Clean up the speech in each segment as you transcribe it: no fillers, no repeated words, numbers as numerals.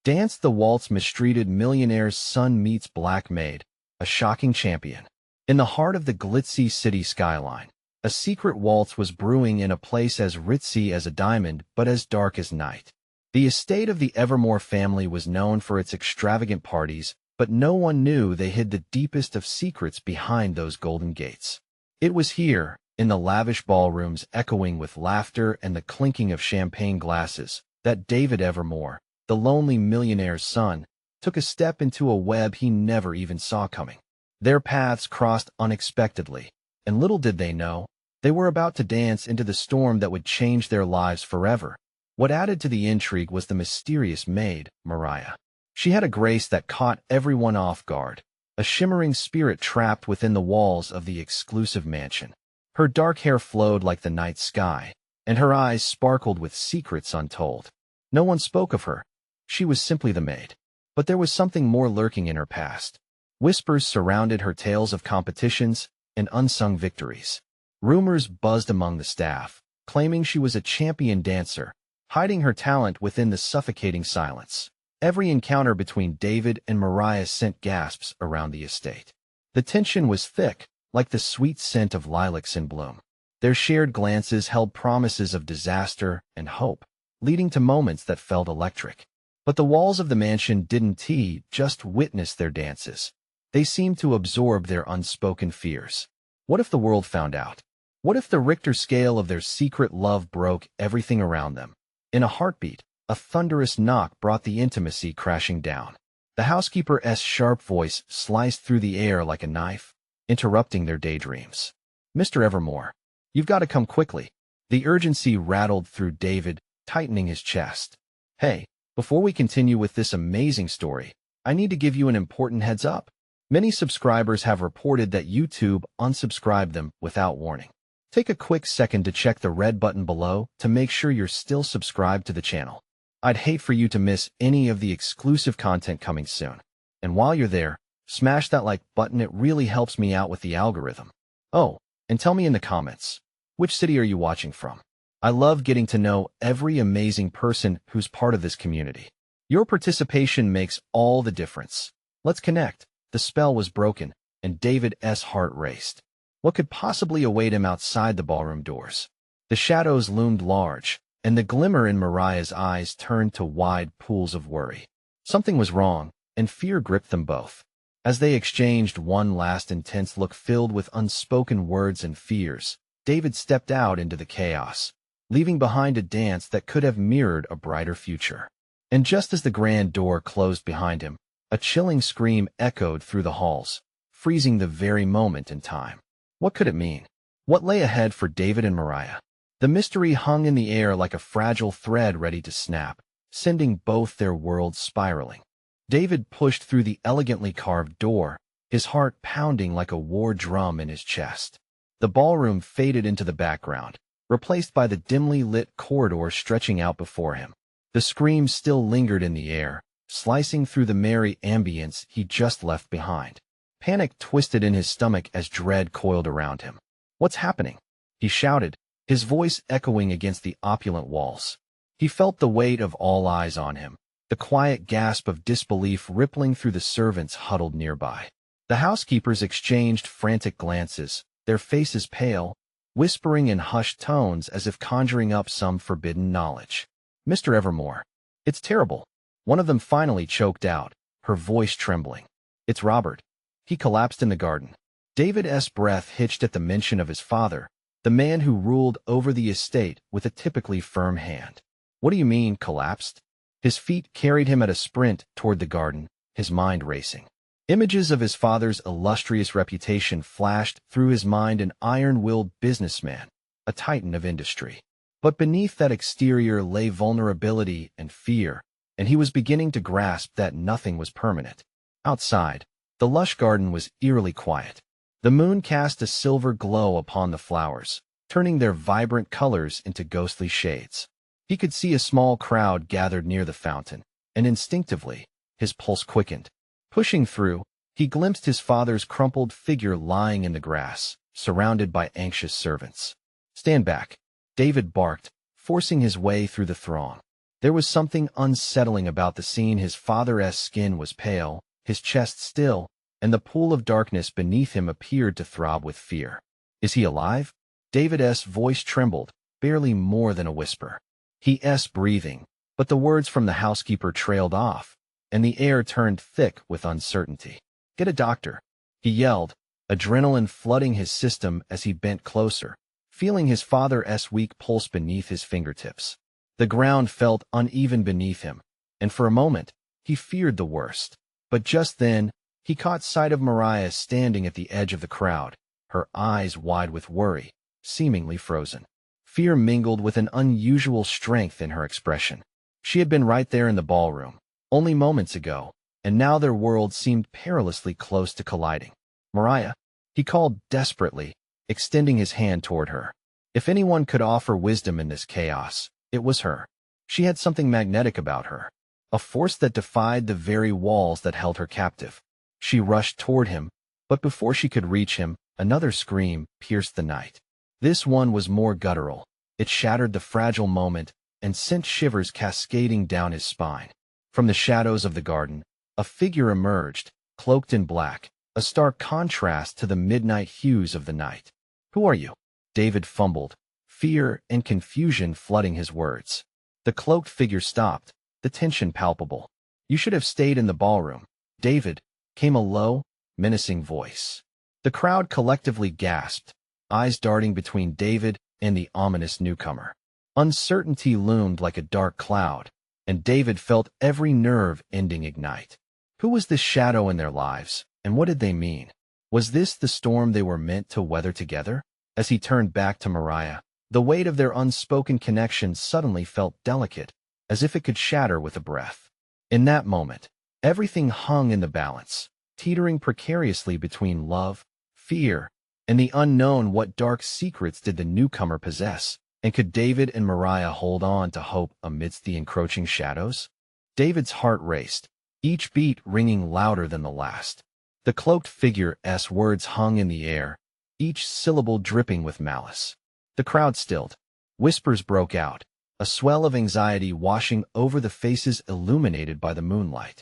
Dance the Waltz. Mistreated millionaire's son meets black maid, a shocking champion. In the heart of the glitzy city skyline, a secret waltz was brewing in a place as ritzy as a diamond but as dark as night. The estate of the Evermore family was known for its extravagant parties, but no one knew they hid the deepest of secrets behind those golden gates. It was here, in the lavish ballrooms echoing with laughter and the clinking of champagne glasses, that David Evermore, the lonely millionaire's son, took a step into a web he never even saw coming. Their paths crossed unexpectedly, and little did they know, they were about to dance into the storm that would change their lives forever. What added to the intrigue was the mysterious maid, Mariah. She had a grace that caught everyone off guard, a shimmering spirit trapped within the walls of the exclusive mansion. Her dark hair flowed like the night sky, and her eyes sparkled with secrets untold. No one spoke of her. She was simply the maid. But there was something more lurking in her past. Whispers surrounded her tales of competitions and unsung victories. Rumors buzzed among the staff, claiming she was a champion dancer, hiding her talent within the suffocating silence. Every encounter between David and Mariah sent gasps around the estate. The tension was thick, like the sweet scent of lilacs in bloom. Their shared glances held promises of disaster and hope, leading to moments that felt electric. But the walls of the mansion didn't just witness their dances. They seemed to absorb their unspoken fears. What if the world found out? What if the Richter scale of their secret love broke everything around them? In a heartbeat, a thunderous knock brought the intimacy crashing down. The housekeeper's sharp voice sliced through the air like a knife, interrupting their daydreams. "Mr. Evermore, you've got to come quickly." The urgency rattled through David, tightening his chest. "Hey, before we continue with this amazing story, I need to give you an important heads up. Many subscribers have reported that YouTube unsubscribed them without warning. Take a quick second to check the red button below to make sure you're still subscribed to the channel. I'd hate for you to miss any of the exclusive content coming soon. And while you're there, smash that like button. It really helps me out with the algorithm. Oh, and tell me in the comments, which city are you watching from? I love getting to know every amazing person who's part of this community. Your participation makes all the difference. Let's connect." The spell was broken, and David's heart raced. What could possibly await him outside the ballroom doors? The shadows loomed large, and the glimmer in Mariah's eyes turned to wide pools of worry. Something was wrong, and fear gripped them both. As they exchanged one last intense look filled with unspoken words and fears, David stepped out into the chaos, leaving behind a dance that could have mirrored a brighter future. And just as the grand door closed behind him, a chilling scream echoed through the halls, freezing the very moment in time. What could it mean? What lay ahead for David and Mariah? The mystery hung in the air like a fragile thread ready to snap, sending both their worlds spiraling. David pushed through the elegantly carved door, his heart pounding like a war drum in his chest. The ballroom faded into the background, replaced by the dimly lit corridor stretching out before him. The screams still lingered in the air, slicing through the merry ambience he just left behind. Panic twisted in his stomach as dread coiled around him. "What's happening?" he shouted, his voice echoing against the opulent walls. He felt the weight of all eyes on him, the quiet gasp of disbelief rippling through the servants huddled nearby. The housekeepers exchanged frantic glances, their faces pale, whispering in hushed tones as if conjuring up some forbidden knowledge. "Mr. Evermore, it's terrible." One of them finally choked out, her voice trembling. "It's Robert. He collapsed in the garden." David's breath hitched at the mention of his father, the man who ruled over the estate with a typically firm hand. "What do you mean, collapsed?" His feet carried him at a sprint toward the garden, his mind racing. Images of his father's illustrious reputation flashed through his mind, an iron-willed businessman, a titan of industry. But beneath that exterior lay vulnerability and fear, and he was beginning to grasp that nothing was permanent. Outside, the lush garden was eerily quiet. The moon cast a silver glow upon the flowers, turning their vibrant colors into ghostly shades. He could see a small crowd gathered near the fountain, and instinctively, his pulse quickened. Pushing through, he glimpsed his father's crumpled figure lying in the grass, surrounded by anxious servants. "Stand back," David barked, forcing his way through the throng. There was something unsettling about the scene. His father's skin was pale, his chest still, and the pool of darkness beneath him appeared to throb with fear. Is he alive? David's voice trembled, barely more than a whisper. He's breathing, but the words from the housekeeper trailed off, and the air turned thick with uncertainty. Get a doctor, he yelled, adrenaline flooding his system as he bent closer, feeling his father's weak pulse beneath his fingertips. The ground felt uneven beneath him, and for a moment, he feared the worst. But just then, he caught sight of Mariah standing at the edge of the crowd, her eyes wide with worry, seemingly frozen. Fear mingled with an unusual strength in her expression. She had been right there in the ballroom, only moments ago, and now their worlds seemed perilously close to colliding. Mariah, he called desperately, extending his hand toward her. If anyone could offer wisdom in this chaos, it was her. She had something magnetic about her, a force that defied the very walls that held her captive. She rushed toward him, but before she could reach him, another scream pierced the night. This one was more guttural. It shattered the fragile moment and sent shivers cascading down his spine. From the shadows of the garden, a figure emerged, cloaked in black, a stark contrast to the midnight hues of the night. Who are you? David fumbled, fear and confusion flooding his words. The cloaked figure stopped, the tension palpable. You should have stayed in the ballroom. David, came a low, menacing voice. The crowd collectively gasped, eyes darting between David and the ominous newcomer. Uncertainty loomed like a dark cloud, and David felt every nerve ending ignite. Who was this shadow in their lives, and what did they mean? Was this the storm they were meant to weather together? As he turned back to Mariah, the weight of their unspoken connection suddenly felt delicate, as if it could shatter with a breath. In that moment, everything hung in the balance, teetering precariously between love, fear, and the unknown. What dark secrets did the newcomer possess, and could David and Mariah hold on to hope amidst the encroaching shadows? David's heart raced, each beat ringing louder than the last. The cloaked figure's words hung in the air, each syllable dripping with malice. The crowd stilled. Whispers broke out, a swell of anxiety washing over the faces illuminated by the moonlight.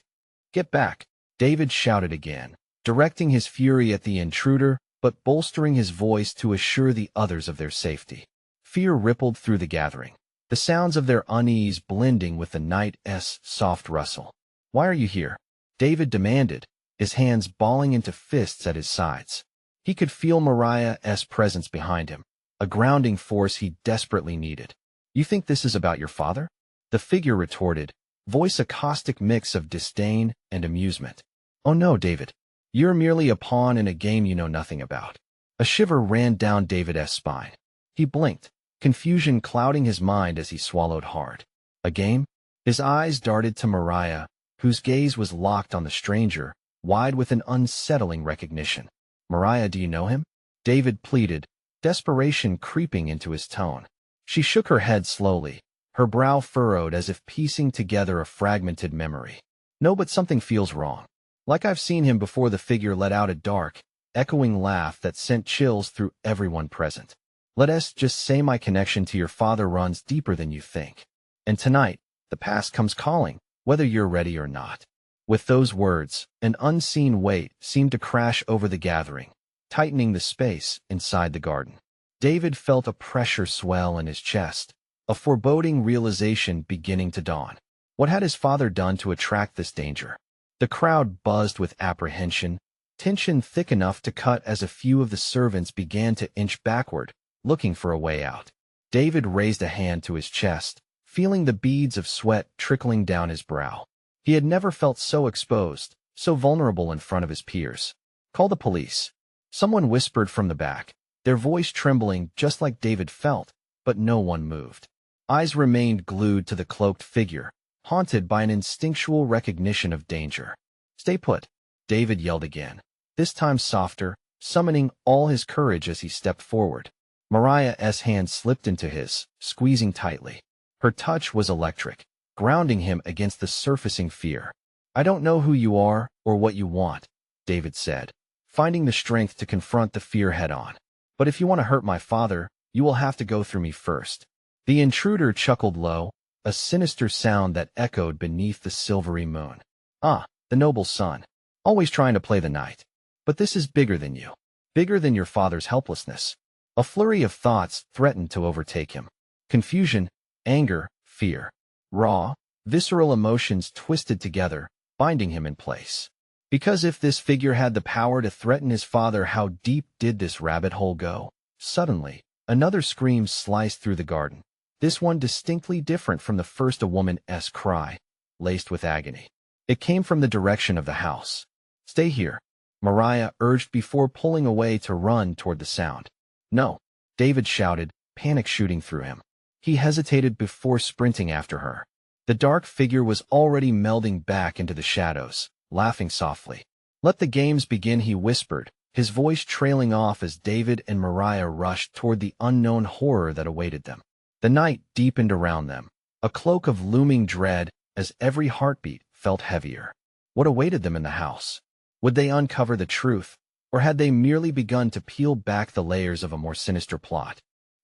Get back, David shouted again, directing his fury at the intruder, but bolstering his voice to assure the others of their safety. Fear rippled through the gathering, the sounds of their unease blending with the night's soft rustle. Why are you here? David demanded, his hands balling into fists at his sides. He could feel Mariah's presence behind him, a grounding force he desperately needed. You think this is about your father? The figure retorted, voice a caustic mix of disdain and amusement. Oh no, David. You're merely a pawn in a game you know nothing about. A shiver ran down David's spine. He blinked, confusion clouding his mind as he swallowed hard. A game? His eyes darted to Mariah, whose gaze was locked on the stranger, wide with an unsettling recognition. Mariah, do you know him? David pleaded, desperation creeping into his tone. She shook her head slowly, her brow furrowed as if piecing together a fragmented memory. No, but something feels wrong. Like I've seen him before. The figure let out a dark, echoing laugh that sent chills through everyone present. Let's just say my connection to your father runs deeper than you think. And tonight, the past comes calling, whether you're ready or not. With those words, an unseen weight seemed to crash over the gathering, tightening the space inside the garden. David felt a pressure swell in his chest, a foreboding realization beginning to dawn. What had his father done to attract this danger? The crowd buzzed with apprehension, tension thick enough to cut as a few of the servants began to inch backward, looking for a way out. David raised a hand to his chest, feeling the beads of sweat trickling down his brow. He had never felt so exposed, so vulnerable in front of his peers. Call the police. Someone whispered from the back, their voice trembling just like David felt, but no one moved. Eyes remained glued to the cloaked figure, haunted by an instinctual recognition of danger. Stay put, David yelled again, this time softer, summoning all his courage as he stepped forward. Mariah's hand slipped into his, squeezing tightly. Her touch was electric, grounding him against the surfacing fear. I don't know who you are or what you want, David said, finding the strength to confront the fear head-on. But if you want to hurt my father, you will have to go through me first. The intruder chuckled low, a sinister sound that echoed beneath the silvery moon. Ah, the noble son, always trying to play the knight. But this is bigger than you. Bigger than your father's helplessness. A flurry of thoughts threatened to overtake him. Confusion, anger, fear. Raw, visceral emotions twisted together, binding him in place. Because if this figure had the power to threaten his father, how deep did this rabbit hole go? Suddenly, another scream sliced through the garden. This one distinctly different from the first, a woman's cry, laced with agony. It came from the direction of the house. Stay here, Mariah urged before pulling away to run toward the sound. No, David shouted, panic shooting through him. He hesitated before sprinting after her. The dark figure was already melding back into the shadows, laughing softly. Let the games begin, he whispered, his voice trailing off as David and Mariah rushed toward the unknown horror that awaited them. The night deepened around them, a cloak of looming dread as every heartbeat felt heavier. What awaited them in the house? Would they uncover the truth, or had they merely begun to peel back the layers of a more sinister plot?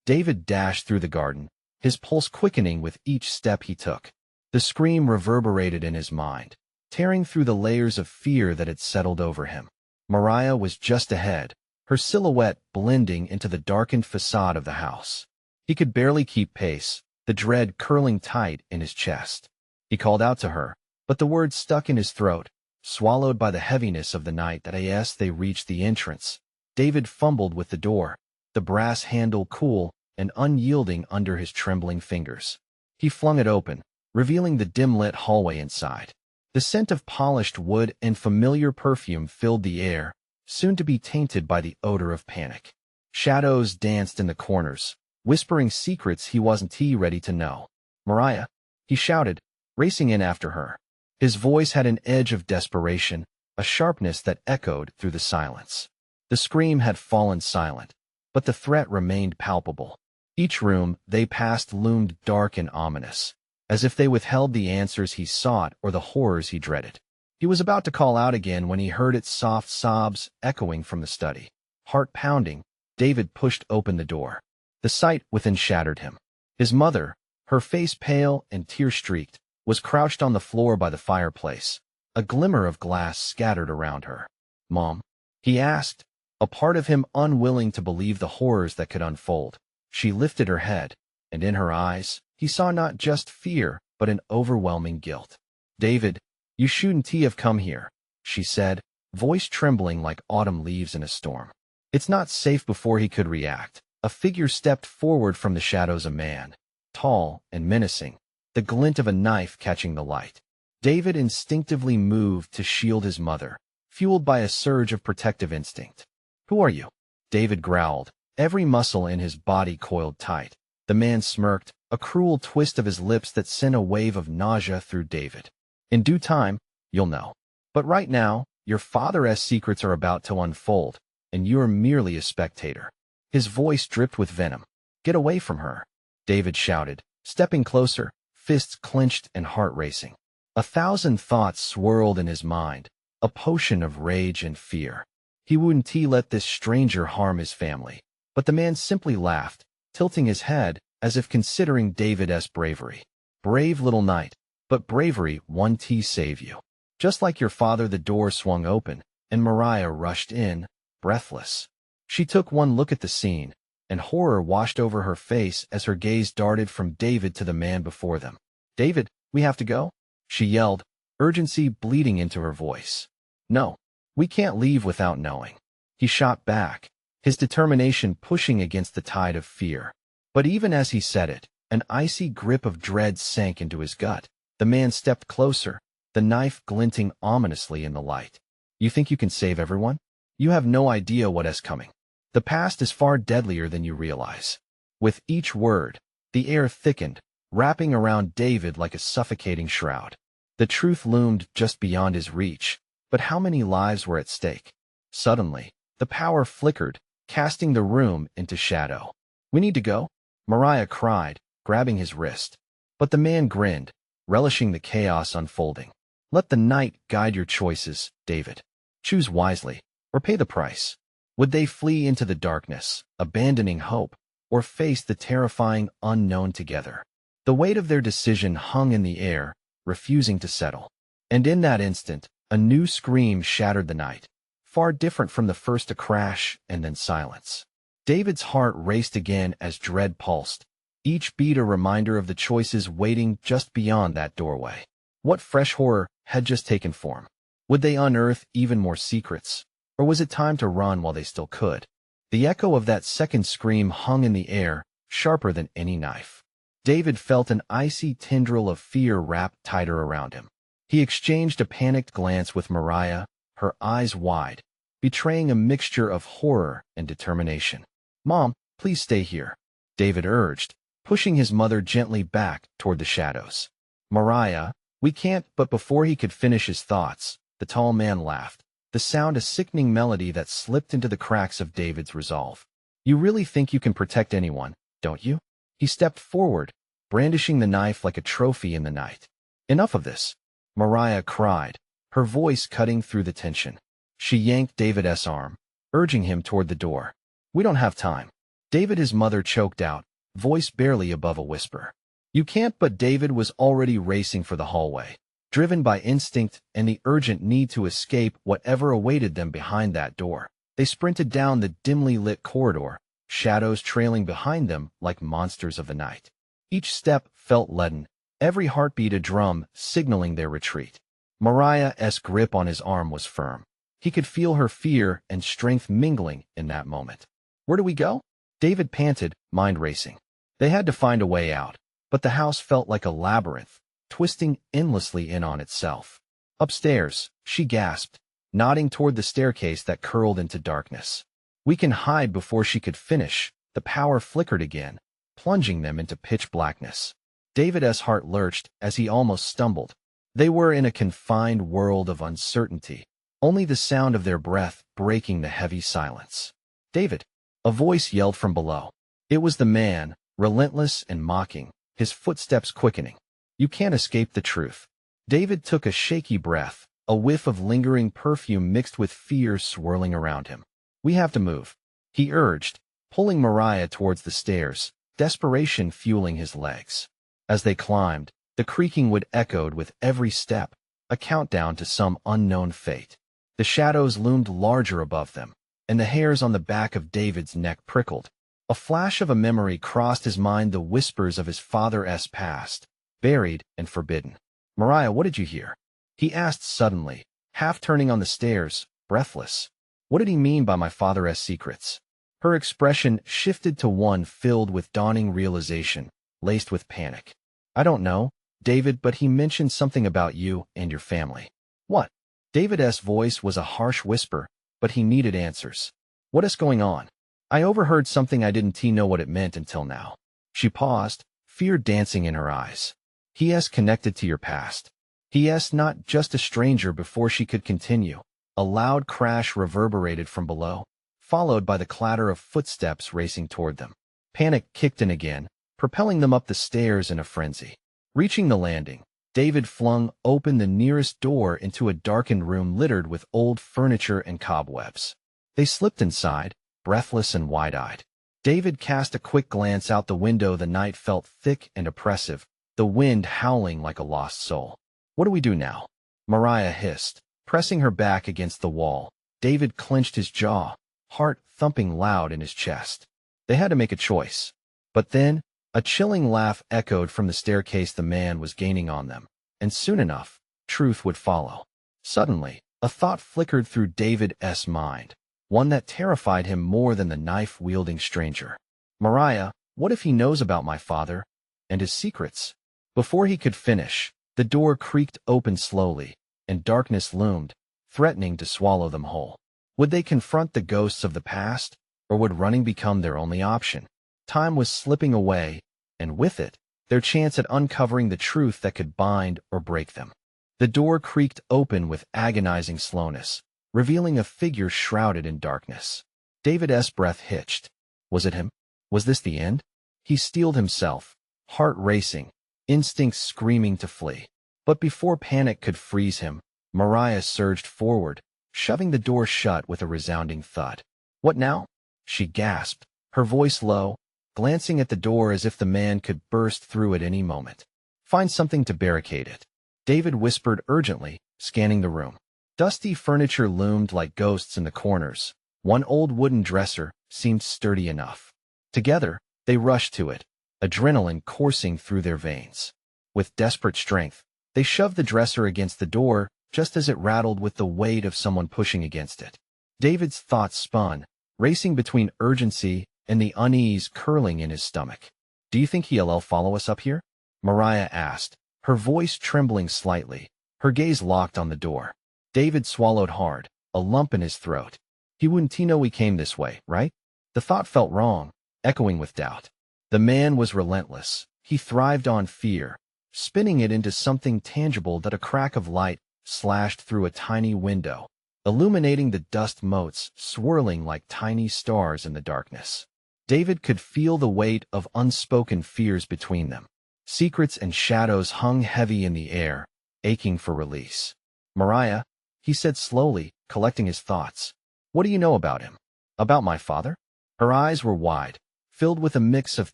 David dashed through the garden, his pulse quickening with each step he took. The scream reverberated in his mind, tearing through the layers of fear that had settled over him. Mariah was just ahead, her silhouette blending into the darkened facade of the house. He could barely keep pace, the dread curling tight in his chest. He called out to her, but the words stuck in his throat, swallowed by the heaviness of the night. As they reached the entrance, David fumbled with the door, the brass handle cool and unyielding under his trembling fingers. He flung it open, revealing the dim-lit hallway inside. The scent of polished wood and familiar perfume filled the air, soon to be tainted by the odor of panic. Shadows danced in the corners, whispering secrets he wasn't ready to know. Mariah, he shouted, racing in after her. His voice had an edge of desperation, a sharpness that echoed through the silence. The scream had fallen silent, but the threat remained palpable. Each room they passed loomed dark and ominous, as if they withheld the answers he sought or the horrors he dreaded. He was about to call out again when he heard its soft sobs echoing from the study. Heart pounding, David pushed open the door. The sight within shattered him. His mother, her face pale and tear-streaked, was crouched on the floor by the fireplace, a glimmer of glass scattered around her. "Mom?" he asked, a part of him unwilling to believe the horrors that could unfold. She lifted her head, and in her eyes, he saw not just fear, but an overwhelming guilt. "David, you shouldn't have come here," she said, voice trembling like autumn leaves in a storm. "It's not safe." Before he could react, a figure stepped forward from the shadows, a man, tall and menacing, the glint of a knife catching the light. David instinctively moved to shield his mother, fueled by a surge of protective instinct. "Who are you?" David growled, every muscle in his body coiled tight. The man smirked, a cruel twist of his lips that sent a wave of nausea through David. "In due time, you'll know. But right now, your father's secrets are about to unfold, and you're merely a spectator." His voice dripped with venom. "Get away from her," David shouted, stepping closer, fists clenched and heart racing. 1,000 thoughts swirled in his mind, a potion of rage and fear. He wouldn't let this stranger harm his family. But the man simply laughed, tilting his head as if considering David's bravery. "Brave little knight, but bravery won't save you." Just like your father, the door swung open, and Mariah rushed in, breathless. She took one look at the scene, and horror washed over her face as her gaze darted from David to the man before them. "David, we have to go?" she yelled, urgency bleeding into her voice. "No, we can't leave without knowing," he shot back, his determination pushing against the tide of fear. But even as he said it, an icy grip of dread sank into his gut. The man stepped closer, the knife glinting ominously in the light. "You think you can save everyone? You have no idea what is coming. The past is far deadlier than you realize." With each word, the air thickened, wrapping around David like a suffocating shroud. The truth loomed just beyond his reach, but how many lives were at stake? Suddenly, the power flickered, casting the room into shadow. "We need to go," Mariah cried, grabbing his wrist. But the man grinned, relishing the chaos unfolding. "Let the night guide your choices, David. Choose wisely, or pay the price." Would they flee into the darkness, abandoning hope, or face the terrifying unknown together? The weight of their decision hung in the air, refusing to settle. And in that instant, a new scream shattered the night, far different from the first, a crash and then silence. David's heart raced again as dread pulsed, each beat a reminder of the choices waiting just beyond that doorway. What fresh horror had just taken form? Would they unearth even more secrets? Or was it time to run while they still could? The echo of that second scream hung in the air, sharper than any knife. David felt an icy tendril of fear wrap tighter around him. He exchanged a panicked glance with Mariah, her eyes wide, betraying a mixture of horror and determination. "Mom, please stay here," David urged, pushing his mother gently back toward the shadows. "Mariah, we can't," but before he could finish his thoughts, the tall man laughed, the sound a sickening melody that slipped into the cracks of David's resolve. "You really think you can protect anyone, don't you?" He stepped forward, brandishing the knife like a trophy in the night. "Enough of this," Mariah cried, her voice cutting through the tension. She yanked David's arm, urging him toward the door. "We don't have time." David, his mother choked out, voice barely above a whisper. "You can't," but David was already racing for the hallway, driven by instinct and the urgent need to escape whatever awaited them behind that door. They sprinted down the dimly lit corridor, shadows trailing behind them like monsters of the night. Each step felt leaden, every heartbeat a drum signaling their retreat. Mariah's grip on his arm was firm. He could feel her fear and strength mingling in that moment. "Where do we go?" David panted, mind racing. They had to find a way out, but the house felt like a labyrinth, twisting endlessly in on itself. "Upstairs," she gasped, nodding toward the staircase that curled into darkness. "We can hide." Before she could finish, the power flickered again, plunging them into pitch blackness. David's heart lurched as he almost stumbled. They were in a confined world of uncertainty, only the sound of their breath breaking the heavy silence. "David!" A voice yelled from below. It was the man, relentless and mocking, his footsteps quickening. "You can't escape the truth." David took a shaky breath, a whiff of lingering perfume mixed with fear swirling around him. "We have to move," he urged, pulling Mariah towards the stairs, desperation fueling his legs. As they climbed, the creaking wood echoed with every step, a countdown to some unknown fate. The shadows loomed larger above them, and the hairs on the back of David's neck prickled. A flash of a memory crossed his mind, the whispers of his father's past, buried and forbidden. "Mariah, what did you hear?" he asked suddenly, half turning on the stairs, breathless. "What did he mean by my father's secrets?" Her expression shifted to one filled with dawning realization, laced with panic. "I don't know, David, but he mentioned something about you and your family." "What?" David's voice was a harsh whisper, but he needed answers. "What is going on? I overheard something. I didn't know what it meant until now." She paused, fear dancing in her eyes. "He is connected to your past. He is not just a stranger." Before she could continue, a loud crash reverberated from below, followed by the clatter of footsteps racing toward them. Panic kicked in again, propelling them up the stairs in a frenzy. Reaching the landing, David flung open the nearest door into a darkened room littered with old furniture and cobwebs. They slipped inside, breathless and wide-eyed. David cast a quick glance out the window. The night felt thick and oppressive, the wind howling like a lost soul. "What do we do now?" Mariah hissed, pressing her back against the wall. David clenched his jaw, heart thumping loud in his chest. They had to make a choice. But then, a chilling laugh echoed from the staircase. The man was gaining on them, and soon enough, truth would follow. Suddenly, a thought flickered through David's mind, one that terrified him more than the knife-wielding stranger. "Mariah, what if he knows about my father and his secrets?" Before he could finish, the door creaked open slowly, and darkness loomed, threatening to swallow them whole. Would they confront the ghosts of the past, or would running become their only option? Time was slipping away, and with it, their chance at uncovering the truth that could bind or break them. The door creaked open with agonizing slowness, revealing a figure shrouded in darkness. David's breath hitched. Was it him? Was this the end? He steeled himself, heart racing, instincts screaming to flee. But before panic could freeze him, Mariah surged forward, shoving the door shut with a resounding thud. "What now?" she gasped, her voice low, glancing at the door as if the man could burst through at any moment. Find something to barricade it, David whispered urgently, scanning the room. Dusty furniture loomed like ghosts in the corners. One old wooden dresser seemed sturdy enough. Together, they rushed to it, adrenaline coursing through their veins. With desperate strength, they shoved the dresser against the door just as it rattled with the weight of someone pushing against it. David's thoughts spun, racing between urgency and the unease curling in his stomach. Do you think he'll follow us up here? Mariah asked, her voice trembling slightly, her gaze locked on the door. David swallowed hard, a lump in his throat. He wouldn't know we came this way, right? The thought felt wrong, echoing with doubt. The man was relentless. He thrived on fear, spinning it into something tangible that a crack of light slashed through a tiny window, illuminating the dust motes swirling like tiny stars in the darkness. David could feel the weight of unspoken fears between them. Secrets and shadows hung heavy in the air, aching for release. Mariah, he said slowly, collecting his thoughts. What do you know about him? About my father? Her eyes were wide, filled with a mix of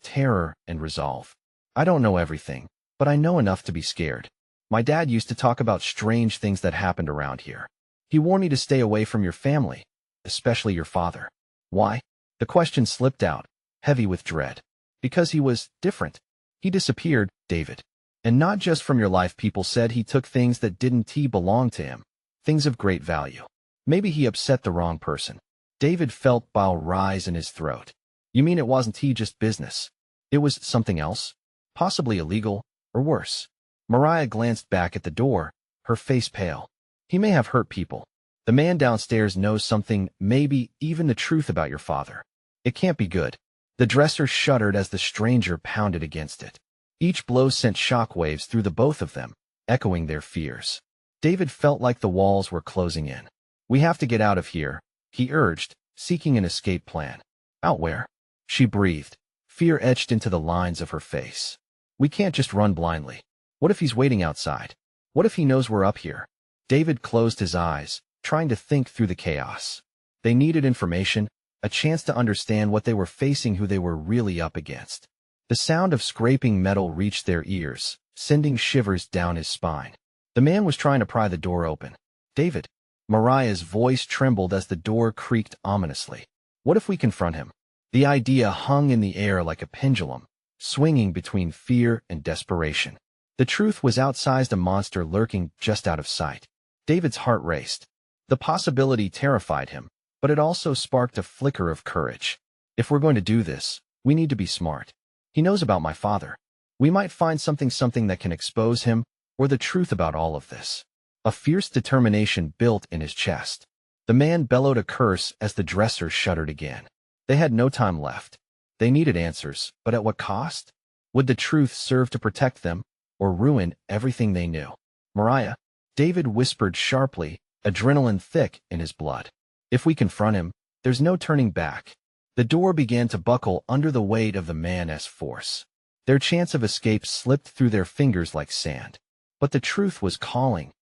terror and resolve. I don't know everything, but I know enough to be scared. My dad used to talk about strange things that happened around here. He warned me to stay away from your family, especially your father. Why? The question slipped out, heavy with dread. Because he was different. He disappeared, David. And not just from your life. People said he took things that didn't belong to him, things of great value. Maybe he upset the wrong person. David felt bile rise in his throat. You mean it wasn't just business? It was something else? Possibly illegal, or worse. Mariah glanced back at the door, her face pale. He may have hurt people. The man downstairs knows something, maybe even the truth about your father. It can't be good. The dresser shuddered as the stranger pounded against it. Each blow sent shockwaves through the both of them, echoing their fears. David felt like the walls were closing in. We have to get out of here, he urged, seeking an escape plan. Out where? She breathed, fear etched into the lines of her face. We can't just run blindly. What if he's waiting outside? What if he knows we're up here? David closed his eyes, trying to think through the chaos. They needed information, a chance to understand what they were facing, who they were really up against. The sound of scraping metal reached their ears, sending shivers down his spine. The man was trying to pry the door open. David. Mariah's voice trembled as the door creaked ominously. What if we confront him? The idea hung in the air like a pendulum, swinging between fear and desperation. The truth was outsized, a monster lurking just out of sight. David's heart raced. The possibility terrified him, but it also sparked a flicker of courage. If we're going to do this, we need to be smart. He knows about my father. We might find something that can expose him, or the truth about all of this. A fierce determination built in his chest. The man bellowed a curse as the dresser shuddered again. They had no time left. They needed answers, but at what cost? Would the truth serve to protect them, or ruin everything they knew? Mariah, David whispered sharply, adrenaline thick in his blood. If we confront him, there's no turning back. The door began to buckle under the weight of the man's force. Their chance of escape slipped through their fingers like sand. But the truth was calling,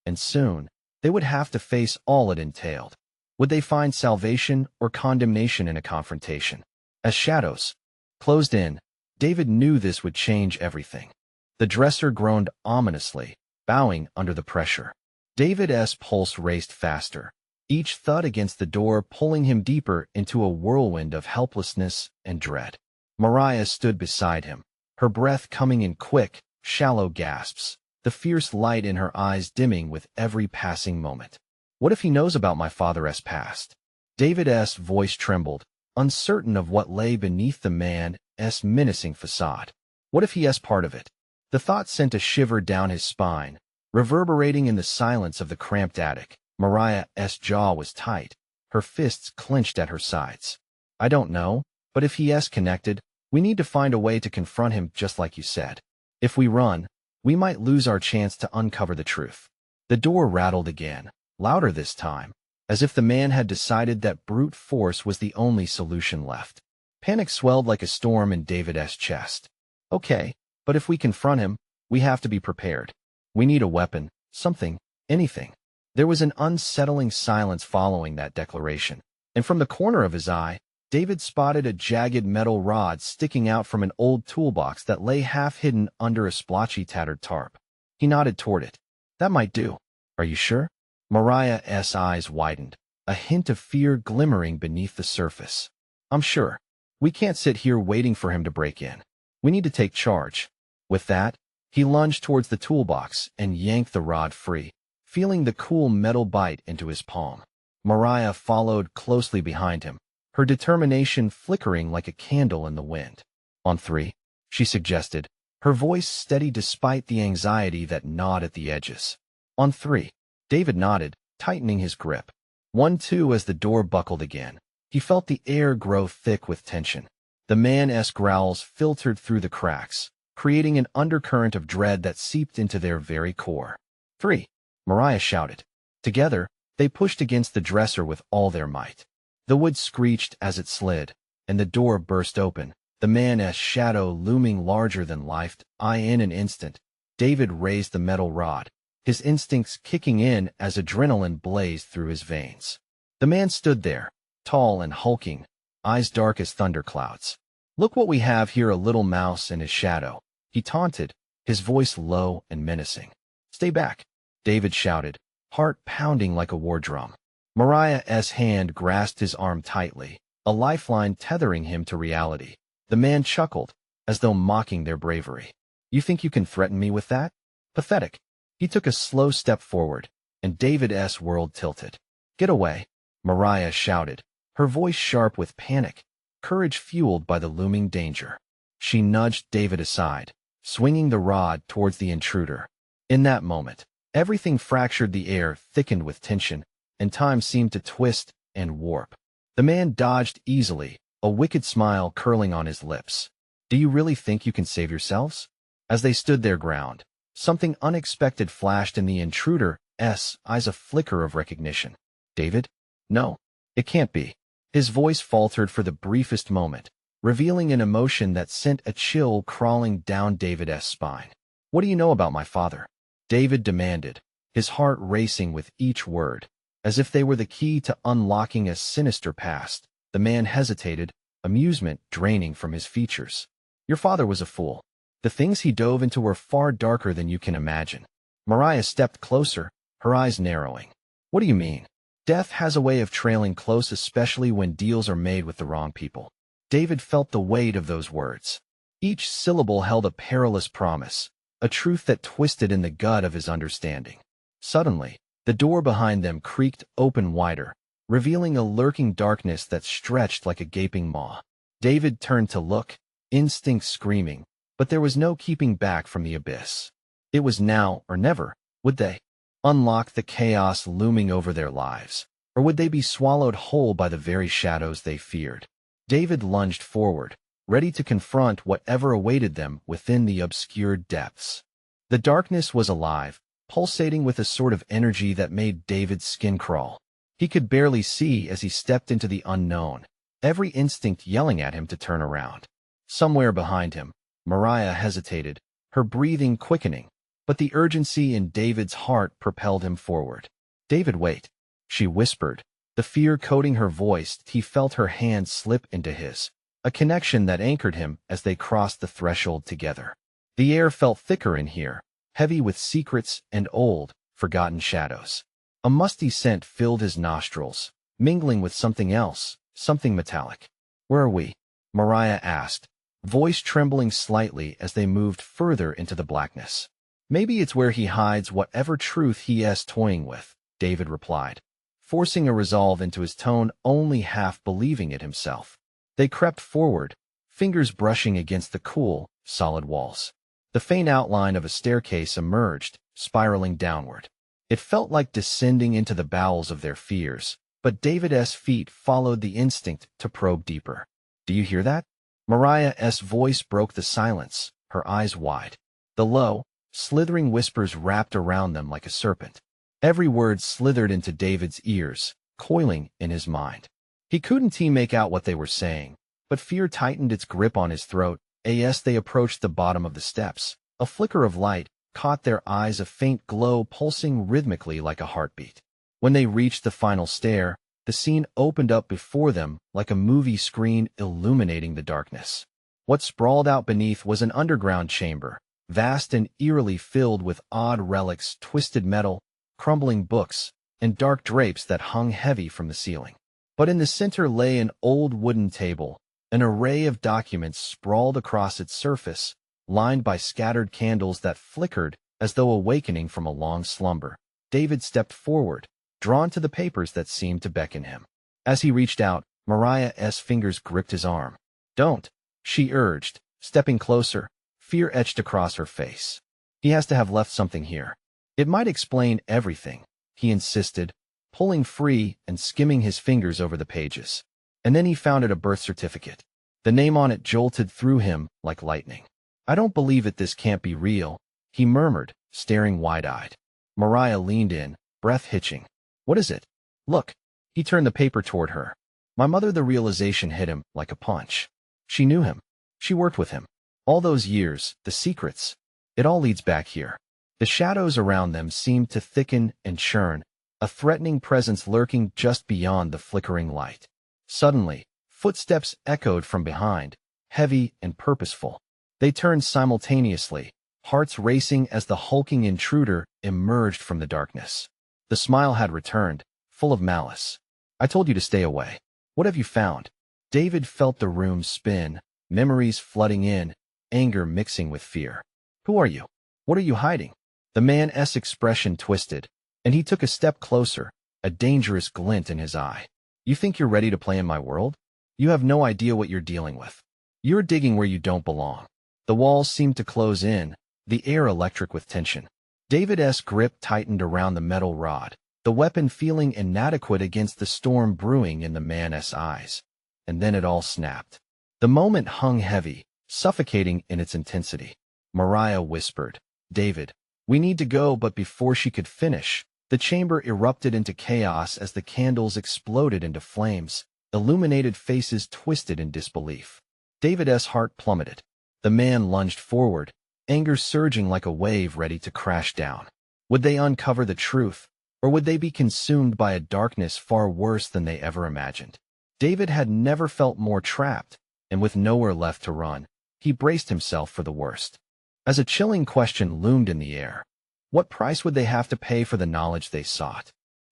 and soon, they would have to face all it entailed. Would they find salvation or condemnation in a confrontation? As shadows closed in, David knew this would change everything. The dresser groaned ominously, bowing under the pressure. David's pulse raced faster, each thud against the door pulling him deeper into a whirlwind of helplessness and dread. Mariah stood beside him, her breath coming in quick, shallow gasps, the fierce light in her eyes dimming with every passing moment. What if he knows about my father's past? David's voice trembled, uncertain of what lay beneath the man's menacing facade. What if he's part of it? The thought sent a shiver down his spine, reverberating in the silence of the cramped attic. Mariah's jaw was tight, her fists clenched at her sides. I don't know, but if he's connected, we need to find a way to confront him, just like you said. If we run, we might lose our chance to uncover the truth. The door rattled again, louder this time, as if the man had decided that brute force was the only solution left. Panic swelled like a storm in David's chest. Okay, but if we confront him, we have to be prepared. We need a weapon, something, anything. There was an unsettling silence following that declaration, and from the corner of his eye, David spotted a jagged metal rod sticking out from an old toolbox that lay half-hidden under a splotchy, tattered tarp. He nodded toward it. That might do. Are you sure? Mariah's eyes widened, a hint of fear glimmering beneath the surface. I'm sure. We can't sit here waiting for him to break in. We need to take charge. With that, he lunged towards the toolbox and yanked the rod free, feeling the cool metal bite into his palm. Mariah followed closely behind him, her determination flickering like a candle in the wind. On three, she suggested, her voice steady despite the anxiety that gnawed at the edges. On three, David nodded, tightening his grip. 1, 2 as the door buckled again. He felt the air grow thick with tension. The man's growls filtered through the cracks, creating an undercurrent of dread that seeped into their very core. 3, Mariah shouted. Together, they pushed against the dresser with all their might. The wood screeched as it slid, and the door burst open, the man's shadow looming larger than life. In an instant, David raised the metal rod, his instincts kicking in as adrenaline blazed through his veins. The man stood there, tall and hulking, eyes dark as thunderclouds. Look what we have here, a little mouse in his shadow, he taunted, his voice low and menacing. Stay back, David shouted, heart pounding like a war drum. Mariah's hand grasped his arm tightly, a lifeline tethering him to reality. The man chuckled, as though mocking their bravery. You think you can threaten me with that? Pathetic. He took a slow step forward, and David's world tilted. Get away, Mariah shouted, her voice sharp with panic, courage fueled by the looming danger. She nudged David aside, swinging the rod towards the intruder. In that moment, everything fractured, the air thickened with tension, and time seemed to twist and warp. The man dodged easily, a wicked smile curling on his lips. Do you really think you can save yourselves? As they stood their ground, something unexpected flashed in the intruder's eyes, a flicker of recognition. David? No, it can't be. His voice faltered for the briefest moment, revealing an emotion that sent a chill crawling down David's spine. What do you know about my father? David demanded, his heart racing with each word. As if they were the key to unlocking a sinister past, the man hesitated, amusement draining from his features. Your father was a fool. The things he dove into were far darker than you can imagine. Mariah stepped closer, her eyes narrowing. What do you mean? Death has a way of trailing close, especially when deals are made with the wrong people. David felt the weight of those words. Each syllable held a perilous promise, a truth that twisted in the gut of his understanding. Suddenly, the door behind them creaked open wider, revealing a lurking darkness that stretched like a gaping maw. David turned to look, instinct screaming, but there was no keeping back from the abyss. It was now or never. Would they unlock the chaos looming over their lives, or would they be swallowed whole by the very shadows they feared? David lunged forward, ready to confront whatever awaited them within the obscured depths. The darkness was alive, pulsating with a sort of energy that made David's skin crawl. He could barely see as he stepped into the unknown, every instinct yelling at him to turn around. Somewhere behind him, Mariah hesitated, her breathing quickening, but the urgency in David's heart propelled him forward. David, wait, she whispered, the fear coating her voice. He felt her hand slip into his, a connection that anchored him as they crossed the threshold together. The air felt thicker in here, heavy with secrets and old, forgotten shadows. A musty scent filled his nostrils, mingling with something else, something metallic. Where are we? Mariah asked, voice trembling slightly as they moved further into the blackness. Maybe it's where he hides whatever truth he is toying with, David replied, forcing a resolve into his tone, only half believing it himself. They crept forward, fingers brushing against the cool, solid walls. The faint outline of a staircase emerged, spiraling downward. It felt like descending into the bowels of their fears, but David's feet followed the instinct to probe deeper. Do you hear that? Mariah's voice broke the silence, her eyes wide. The low, slithering whispers wrapped around them like a serpent. Every word slithered into David's ears, coiling in his mind. He couldn't make out what they were saying, but fear tightened its grip on his throat. As they approached the bottom of the steps, a flicker of light caught their eyes, a faint glow pulsing rhythmically like a heartbeat. When they reached the final stair, The scene opened up before them like a movie screen illuminating the darkness. What sprawled out beneath was an underground chamber, vast and eerily filled with odd relics, twisted metal, crumbling books, and dark drapes that hung heavy from the ceiling. But in the center lay an old wooden table, an array of documents sprawled across its surface, lined by scattered candles that flickered as though awakening from a long slumber. David stepped forward, drawn to the papers that seemed to beckon him. As he reached out, Mariah's fingers gripped his arm. "Don't," she urged, stepping closer, fear etched across her face. "He has to have left something here. It might explain everything," he insisted, pulling free and skimming his fingers over the pages. And then he found it a birth certificate. The name on it jolted through him like lightning. "I don't believe it. This can't be real," he murmured, staring wide-eyed. Mariah leaned in, breath hitching. "What is it? Look." He turned the paper toward her. "My mother." The realization hit him like a punch. She knew him. She worked with him. All those years, the secrets. It all leads back here. The shadows around them seemed to thicken and churn, a threatening presence lurking just beyond the flickering light. Suddenly, footsteps echoed from behind, heavy and purposeful. They turned simultaneously, hearts racing as the hulking intruder emerged from the darkness. The smile had returned, full of malice. "I told you to stay away. What have you found?" David felt the room spin, memories flooding in, anger mixing with fear. "Who are you? What are you hiding?" The man's expression twisted, and he took a step closer, a dangerous glint in his eye. "You think you're ready to play in my world? You have no idea what you're dealing with. You're digging where you don't belong." The walls seemed to close in, the air electric with tension. David's grip tightened around the metal rod, the weapon feeling inadequate against the storm brewing in the man's eyes. And then it all snapped. The moment hung heavy, suffocating in its intensity. Mariah whispered, "David, we need to go," but before she could finish, the chamber erupted into chaos as the candles exploded into flames, illuminated faces twisted in disbelief. David's heart plummeted. The man lunged forward, anger surging like a wave ready to crash down. Would they uncover the truth, or would they be consumed by a darkness far worse than they ever imagined? David had never felt more trapped, and with nowhere left to run, he braced himself for the worst. As a chilling question loomed in the air, what price would they have to pay for the knowledge they sought?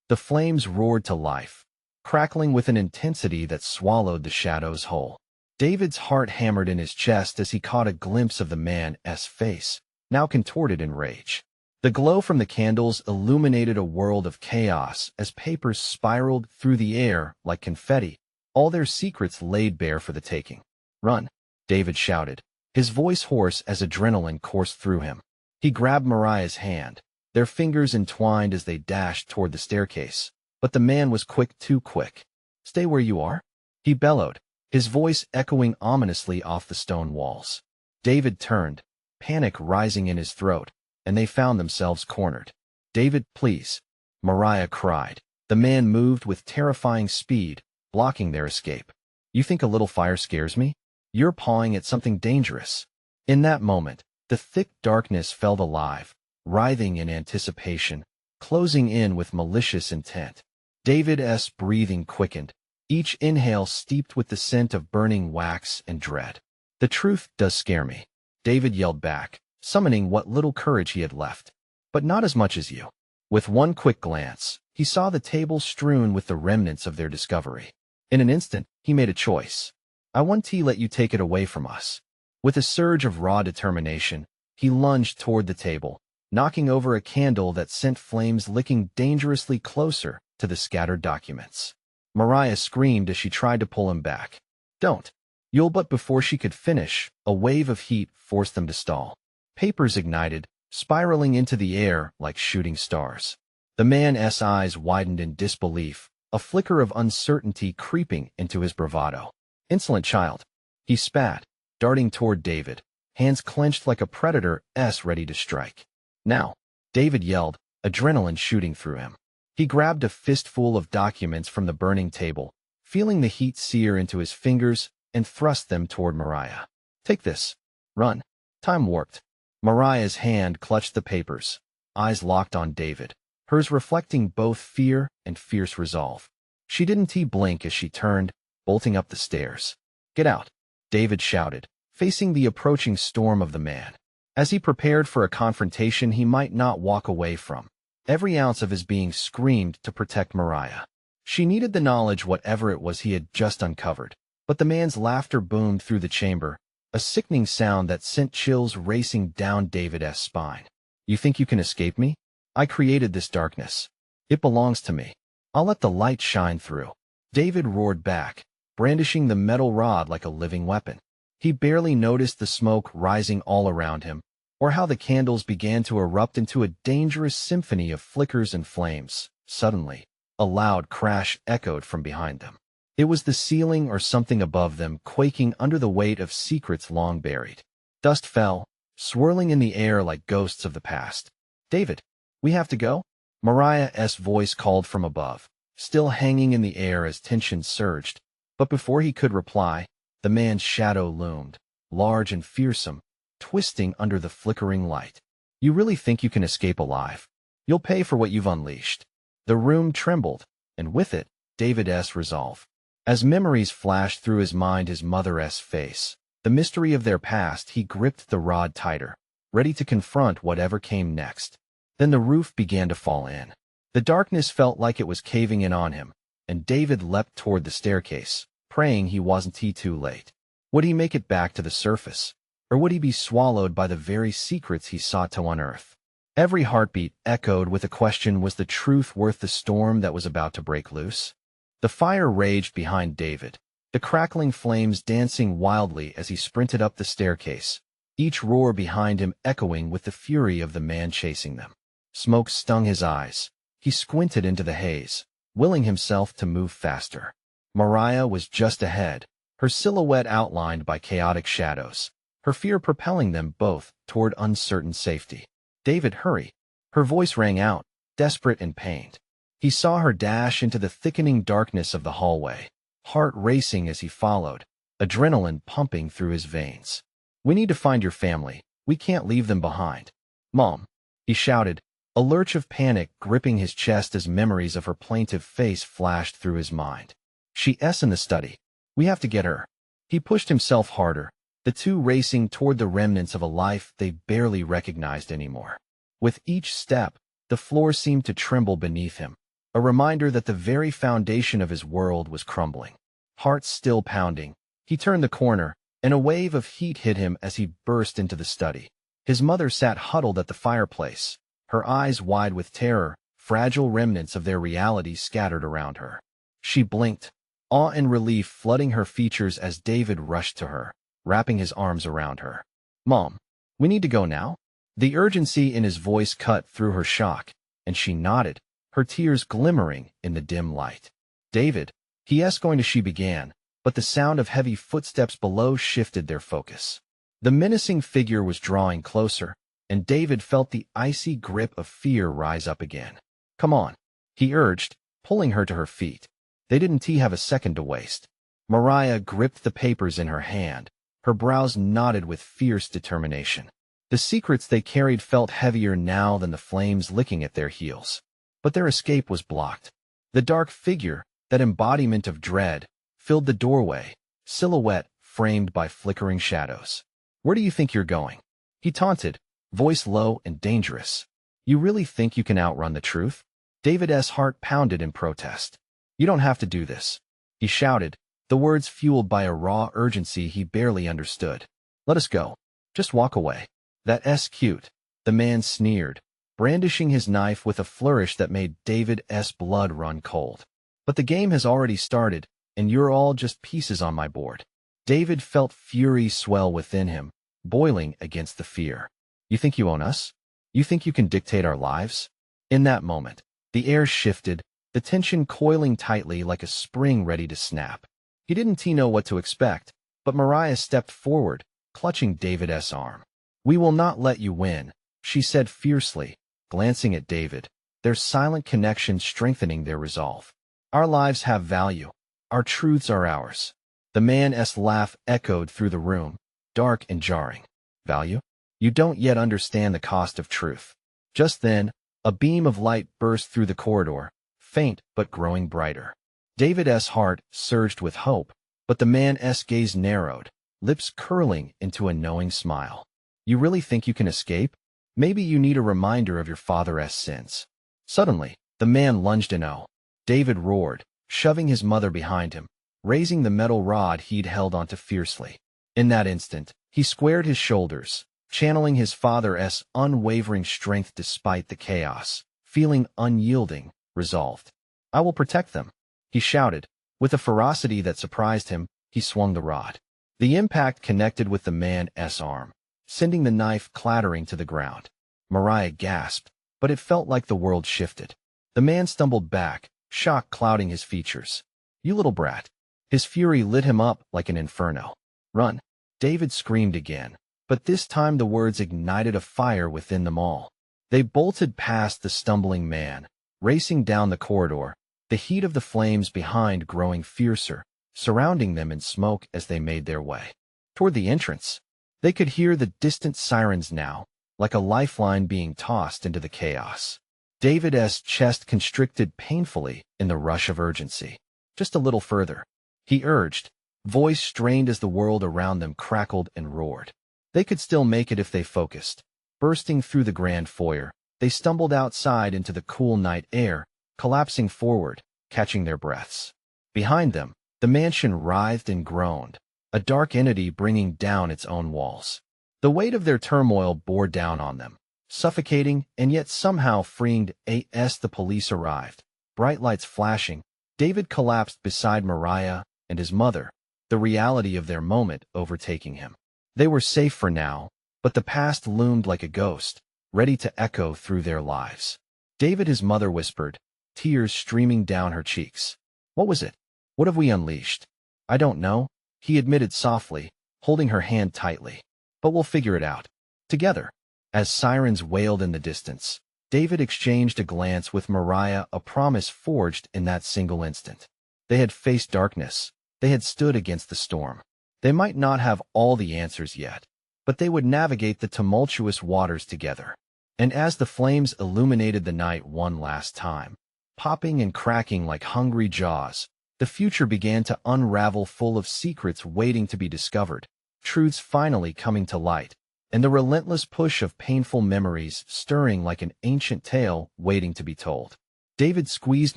The flames roared to life, crackling with an intensity that swallowed the shadows whole. David's heart hammered in his chest as he caught a glimpse of the man's face, now contorted in rage. The glow from the candles illuminated a world of chaos as papers spiraled through the air like confetti, all their secrets laid bare for the taking. "Run," David shouted, his voice hoarse as adrenaline coursed through him. He grabbed Mariah's hand, their fingers entwined as they dashed toward the staircase. But the man was quick, too quick. "Stay where you are," he bellowed, his voice echoing ominously off the stone walls. David turned, panic rising in his throat, and they found themselves cornered. "David, please," Mariah cried. The man moved with terrifying speed, blocking their escape. "You think a little fire scares me? You're pawing at something dangerous." In that moment, the thick darkness felt alive, writhing in anticipation, closing in with malicious intent. David's breathing quickened, each inhale steeped with the scent of burning wax and dread. "The truth does scare me," David yelled back, summoning what little courage he had left. "But not as much as you." With one quick glance, he saw the table strewn with the remnants of their discovery. In an instant, he made a choice. "I won't let you take it away from us." With a surge of raw determination, he lunged toward the table, knocking over a candle that sent flames licking dangerously closer to the scattered documents. Mariah screamed as she tried to pull him back. "Don't." But before she could finish, a wave of heat forced them to stall. Papers ignited, spiraling into the air like shooting stars. The man's eyes widened in disbelief, a flicker of uncertainty creeping into his bravado. "Insolent child," he spat, darting toward David, hands clenched like a predator's ready to strike. "Now," David yelled, adrenaline shooting through him. He grabbed a fistful of documents from the burning table, feeling the heat sear into his fingers, and thrust them toward Mariah. "Take this. Run." Time warped. Mariah's hand clutched the papers, eyes locked on David, hers reflecting both fear and fierce resolve. She didn't blink as she turned, bolting up the stairs. "Get out," David shouted, facing the approaching storm of the man. As he prepared for a confrontation he might not walk away from, every ounce of his being screamed to protect Mariah. She needed the knowledge whatever it was he had just uncovered. But the man's laughter boomed through the chamber, a sickening sound that sent chills racing down David's spine. "You think you can escape me? I created this darkness. It belongs to me. I'll let the light shine through." David roared back, brandishing the metal rod like a living weapon. He barely noticed the smoke rising all around him, or how the candles began to erupt into a dangerous symphony of flickers and flames. Suddenly, a loud crash echoed from behind them. It was the ceiling or something above them quaking under the weight of secrets long buried. Dust fell, swirling in the air like ghosts of the past. "David, we have to go?" Mariah's voice called from above, still hanging in the air as tension surged. But before he could reply, the man's shadow loomed, large and fearsome, twisting under the flickering light. "You really think you can escape alive? You'll pay for what you've unleashed." The room trembled, and with it, David's resolve. As memories flashed through his mind his mother's face, the mystery of their past, he gripped the rod tighter, ready to confront whatever came next. Then the roof began to fall in. The darkness felt like it was caving in on him, and David leapt toward the staircase, praying he wasn't too late. Would he make it back to the surface, or would he be swallowed by the very secrets he sought to unearth? Every heartbeat echoed with a question: was the truth worth the storm that was about to break loose? The fire raged behind David, the crackling flames dancing wildly as he sprinted up the staircase, each roar behind him echoing with the fury of the man chasing them. Smoke stung his eyes. He squinted into the haze, willing himself to move faster. Mariah was just ahead, her silhouette outlined by chaotic shadows, her fear propelling them both toward uncertain safety. "David, hurry!" Her voice rang out, desperate and pained. He saw her dash into the thickening darkness of the hallway, heart racing as he followed, adrenaline pumping through his veins. "We need to find your family. We can't leave them behind." "Mom!" he shouted, a lurch of panic gripping his chest as memories of her plaintive face flashed through his mind. "She's in the study. We have to get her." He pushed himself harder, the two racing toward the remnants of a life they barely recognized anymore. With each step, the floor seemed to tremble beneath him, a reminder that the very foundation of his world was crumbling. Heart still pounding, he turned the corner, and a wave of heat hit him as he burst into the study. His mother sat huddled at the fireplace, her eyes wide with terror, fragile remnants of their reality scattered around her. She blinked, awe and relief flooding her features as David rushed to her, wrapping his arms around her. "Mom, we need to go now?" The urgency in his voice cut through her shock, and she nodded, her tears glimmering in the dim light. "David," she began, but the sound of heavy footsteps below shifted their focus. The menacing figure was drawing closer, and David felt the icy grip of fear rise up again. "Come on," he urged, pulling her to her feet. They didn't have a second to waste. Mariah gripped the papers in her hand, her brows knotted with fierce determination. The secrets they carried felt heavier now than the flames licking at their heels. But their escape was blocked. The dark figure, that embodiment of dread, filled the doorway, silhouette framed by flickering shadows. "Where do you think you're going?" he taunted, voice low and dangerous. "You really think you can outrun the truth?" David's heart pounded in protest. "You don't have to do this," he shouted, the words fueled by a raw urgency he barely understood. "Let us go. Just walk away." "That's cute," the man sneered, brandishing his knife with a flourish that made David's blood run cold. "But the game has already started, and you're all just pieces on my board." David felt fury swell within him, boiling against the fear. "You think you own us? You think you can dictate our lives?" In that moment, the air shifted, the tension coiling tightly like a spring ready to snap. He didn't know what to expect, but Mariah stepped forward, clutching David's arm. "We will not let you win," she said fiercely, glancing at David, their silent connection strengthening their resolve. "Our lives have value. Our truths are ours." The man's laugh echoed through the room, dark and jarring. "Value? You don't yet understand the cost of truth." Just then, a beam of light burst through the corridor, faint but growing brighter. David's heart surged with hope, but the man's gaze narrowed, lips curling into a knowing smile. You really think you can escape? Maybe you need a reminder of your father's sins. Suddenly, the man lunged in. "Oh!" David roared, shoving his mother behind him, raising the metal rod he'd held onto fiercely. In that instant, he squared his shoulders, channeling his father's unwavering strength despite the chaos, feeling unyielding, resolved. "I will protect them," he shouted. With a ferocity that surprised him, he swung the rod. The impact connected with the man's arm, sending the knife clattering to the ground. Mariah gasped, but it felt like the world shifted. The man stumbled back, shock clouding his features. "You little brat." His fury lit him up like an inferno. "Run!" David screamed again, but this time the words ignited a fire within them all. They bolted past the stumbling man, racing down the corridor, the heat of the flames behind growing fiercer, surrounding them in smoke as they made their way toward the entrance. They could hear the distant sirens now, like a lifeline being tossed into the chaos. David's chest constricted painfully in the rush of urgency. "Just a little further," he urged, voice strained as the world around them crackled and roared. They could still make it if they focused. Bursting through the grand foyer, they stumbled outside into the cool night air, collapsing forward, catching their breaths. Behind them, the mansion writhed and groaned, a dark entity bringing down its own walls. The weight of their turmoil bore down on them, suffocating and yet somehow freeing. As the police arrived, bright lights flashing, David collapsed beside Mariah and his mother, the reality of their moment overtaking him. They were safe for now, but the past loomed like a ghost, ready to echo through their lives. "David," his mother whispered, tears streaming down her cheeks. "What was it? What have we unleashed?" "I don't know," he admitted softly, holding her hand tightly. "But we'll figure it out. Together." As sirens wailed in the distance, David exchanged a glance with Mariah, a promise forged in that single instant. They had faced darkness. They had stood against the storm. They might not have all the answers yet, but they would navigate the tumultuous waters together. And as the flames illuminated the night one last time, popping and cracking like hungry jaws, the future began to unravel, full of secrets waiting to be discovered, truths finally coming to light, and the relentless push of painful memories stirring like an ancient tale waiting to be told. David squeezed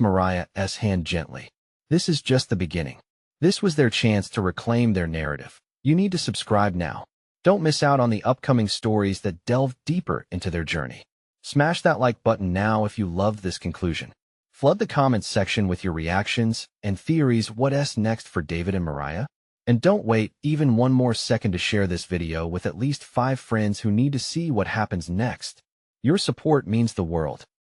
Mariah's hand gently. This is just the beginning. This was their chance to reclaim their narrative. You need to subscribe now. Don't miss out on the upcoming stories that delve deeper into their journey. Smash that like button now if you loved this conclusion. Flood the comments section with your reactions and theories. What's next for David and Mariah? And don't wait even one more second to share this video with at least 5 friends who need to see what happens next. Your support means the world.